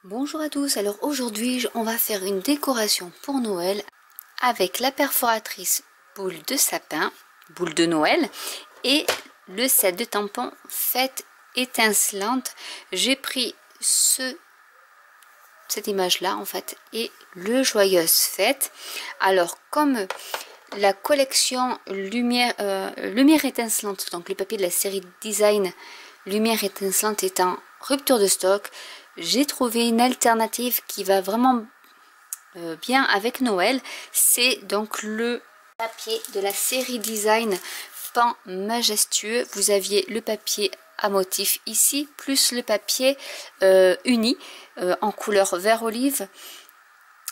Bonjour à tous, alors aujourd'hui on va faire une décoration pour Noël avec la perforatrice boule de sapin, boule de Noël et le set de tampons fête étincelante. J'ai pris cette image là en fait et le joyeuse fête. Alors comme la collection lumière étincelante, donc le papier de la série design lumière étincelante est en rupture de stock, j'ai trouvé une alternative qui va vraiment bien avec Noël. C'est donc le papier de la série design Pan majestueux. Vous aviez le papier à motif ici, plus le papier uni en couleur vert olive,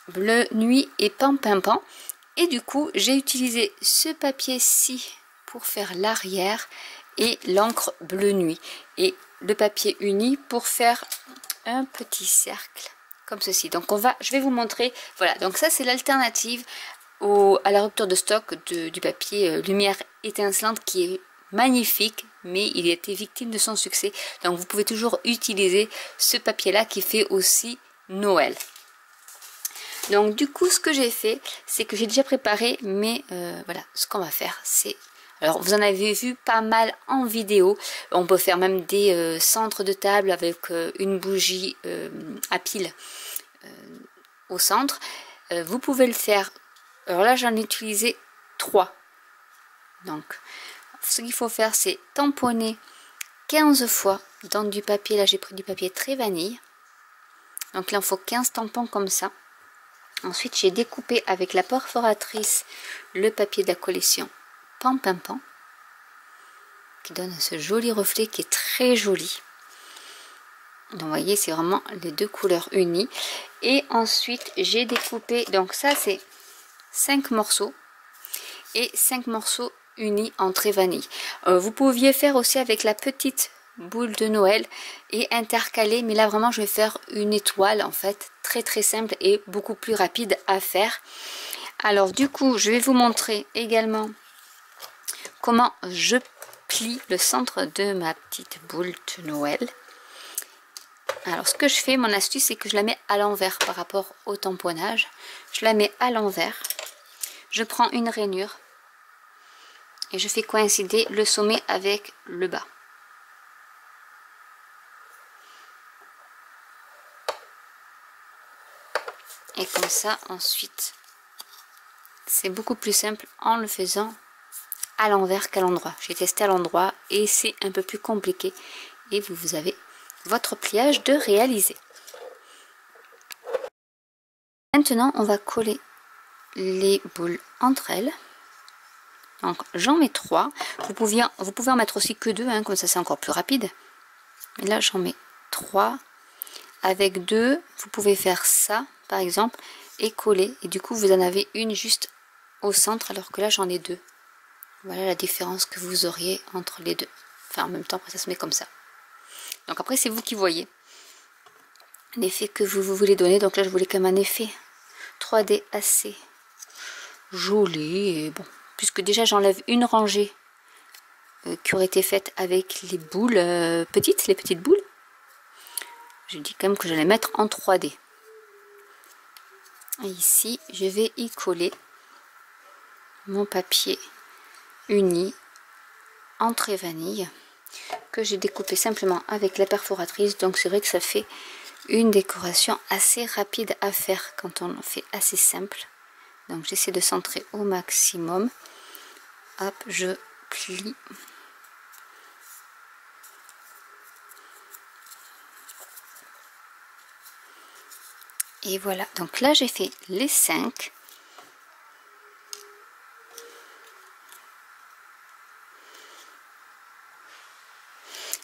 bleu nuit et pan pimpant. Et du coup, j'ai utilisé ce papier-ci pour faire l'arrière et l'encre bleu nuit. Et le papier uni pour faire un petit cercle comme ceci. Donc je vais vous montrer. Voilà, donc ça c'est l'alternative à la rupture de stock du papier lumière étincelante qui est magnifique, mais il a été victime de son succès. Donc vous pouvez toujours utiliser ce papier-là qui fait aussi Noël. Donc du coup ce que j'ai fait, c'est que j'ai déjà préparé, mais voilà, ce qu'on va faire, c'est... Alors vous en avez vu pas mal en vidéo, on peut faire même des centres de table avec une bougie à pile au centre. Vous pouvez le faire, alors là j'en ai utilisé 3. Donc ce qu'il faut faire, c'est tamponner 15 fois dans du papier. Là j'ai pris du papier très vanille, donc là il faut 15 tampons comme ça. Ensuite j'ai découpé avec la perforatrice le papier de la collection Pan Pimpant, qui donne ce joli reflet qui est très joli. Donc vous voyez, c'est vraiment les deux couleurs unies. Et ensuite j'ai découpé, donc ça c'est 5 morceaux et 5 morceaux unis en trait vanille. Vous pouviez faire aussi avec la petite boule de Noël et intercaler, mais là vraiment je vais faire une étoile en fait, très simple et beaucoup plus rapide à faire. Alors du coup je vais vous montrer également comment je plie le centre de ma petite boule de Noël. Alors ce que je fais, mon astuce, c'est que je la mets à l'envers par rapport au tamponnage. Je la mets à l'envers, je prends une rainure et je fais coïncider le sommet avec le bas. Et comme ça ensuite c'est beaucoup plus simple en le faisant à l'envers qu'à l'endroit. J'ai testé à l'endroit et c'est un peu plus compliqué et vous avez votre pliage de réaliser. Maintenant on va coller les boules entre elles. Donc j'en mets 3. Vous pouvez en mettre aussi que 2, hein, comme ça c'est encore plus rapide. Mais là j'en mets 3. Avec 2, vous pouvez faire ça par exemple et coller. Et du coup vous en avez une juste au centre alors que là j'en ai 2. Voilà la différence que vous auriez entre les deux. Enfin en même temps après ça se met comme ça. Donc après c'est vous qui voyez l'effet que vous voulez donner. Donc là je voulais comme un effet 3D assez joli. Et bon, puisque déjà j'enlève une rangée qui aurait été faite avec les boules les petites boules. Je dis quand même que je vais les mettre en 3D. Et ici, je vais y coller mon papier uni en trait vanille que j'ai découpé simplement avec la perforatrice. Donc c'est vrai que ça fait une décoration assez rapide à faire quand on fait assez simple. Donc j'essaie de centrer au maximum. Hop, je plie. Et voilà, donc là j'ai fait les 5.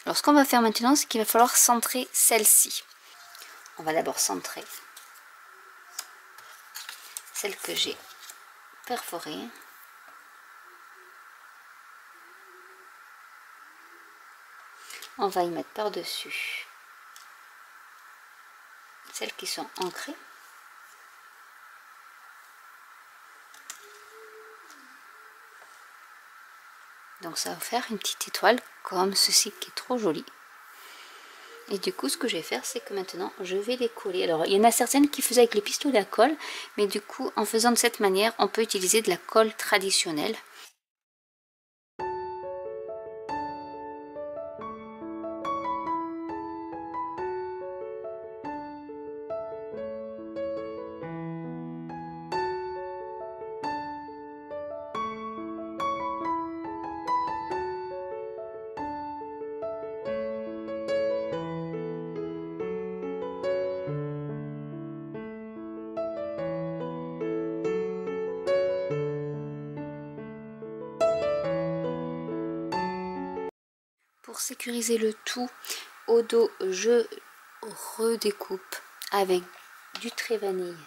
Alors ce qu'on va faire maintenant, c'est qu'il va falloir centrer celle-ci. On va d'abord centrer celle que j'ai perforée. On va y mettre par-dessus celles qui sont ancrées. Donc ça va faire une petite étoile comme ceci qui est trop jolie. Et du coup, ce que je vais faire, c'est que maintenant, je vais les coller. Alors, il y en a certaines qui faisaient avec le pistolet à colle, mais du coup, en faisant de cette manière, on peut utiliser de la colle traditionnelle. Pour sécuriser le tout, au dos, je redécoupe avec du trait vanille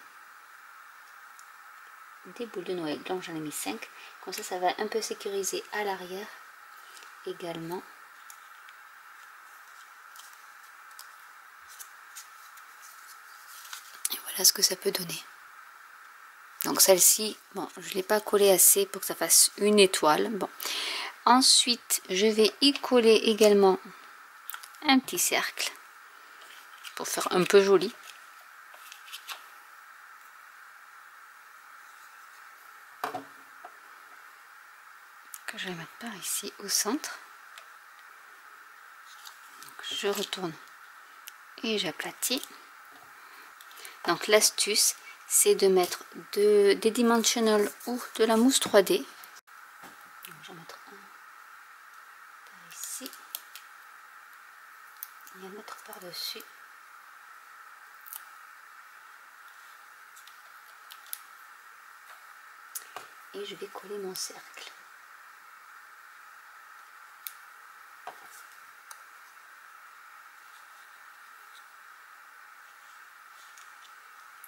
des boules de Noël. Donc j'en ai mis 5. Comme ça va un peu sécuriser à l'arrière également. Et voilà ce que ça peut donner. Donc celle-ci, bon, je ne l'ai pas collée assez pour que ça fasse une étoile. Bon. Ensuite, je vais y coller également un petit cercle pour faire un peu joli. Que je vais mettre par ici au centre. Donc, je retourne et j'aplatis. Donc l'astuce, c'est de mettre des dimensionals ou de la mousse 3D. Donc, je vais mettre un par ici et un mettre par dessus. Et je vais coller mon cercle.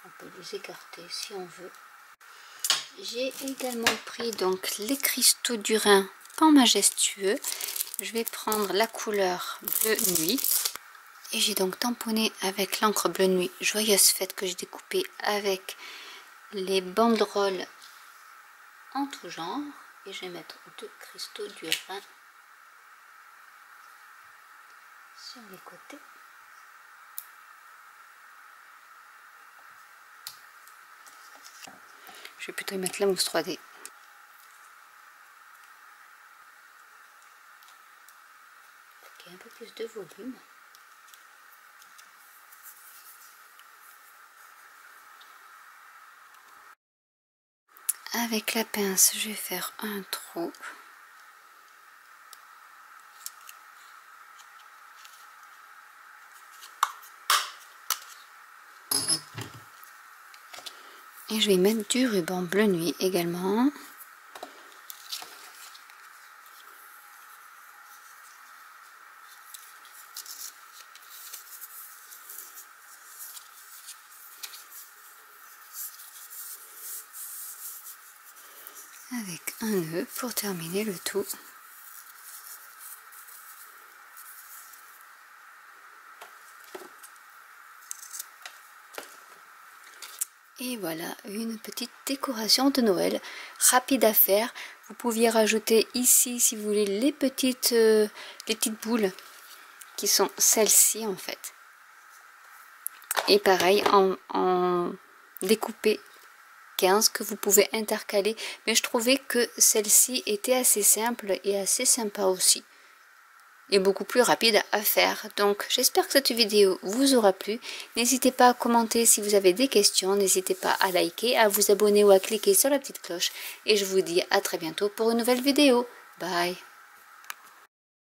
On peut les écarter si on veut. J'ai également pris donc les cristaux du Rhin en majestueux. Je vais prendre la couleur bleu nuit. Et j'ai donc tamponné avec l'encre bleu nuit Joyeuse Fête que j'ai découpé avec les banderoles en tout genre. Et je vais mettre 2 cristaux du Rhin sur les côtés. Je vais plutôt y mettre la mousse 3D. Pour qu'il y ait un peu plus de volume. Avec la pince, je vais faire un trou. Et je vais mettre du ruban bleu nuit également. Avec un nœud pour terminer le tout. Et voilà une petite décoration de Noël rapide à faire. Vous pouviez rajouter ici si vous voulez les petites boules qui sont celles-ci en fait. Et pareil en découper 15 que vous pouvez intercaler. Mais je trouvais que celle-ci était assez simple et assez sympa aussi. Et beaucoup plus rapide à faire. Donc j'espère que cette vidéo vous aura plu. N'hésitez pas à commenter si vous avez des questions. N'hésitez pas à liker, à vous abonner ou à cliquer sur la petite cloche. Et je vous dis à très bientôt pour une nouvelle vidéo. Bye!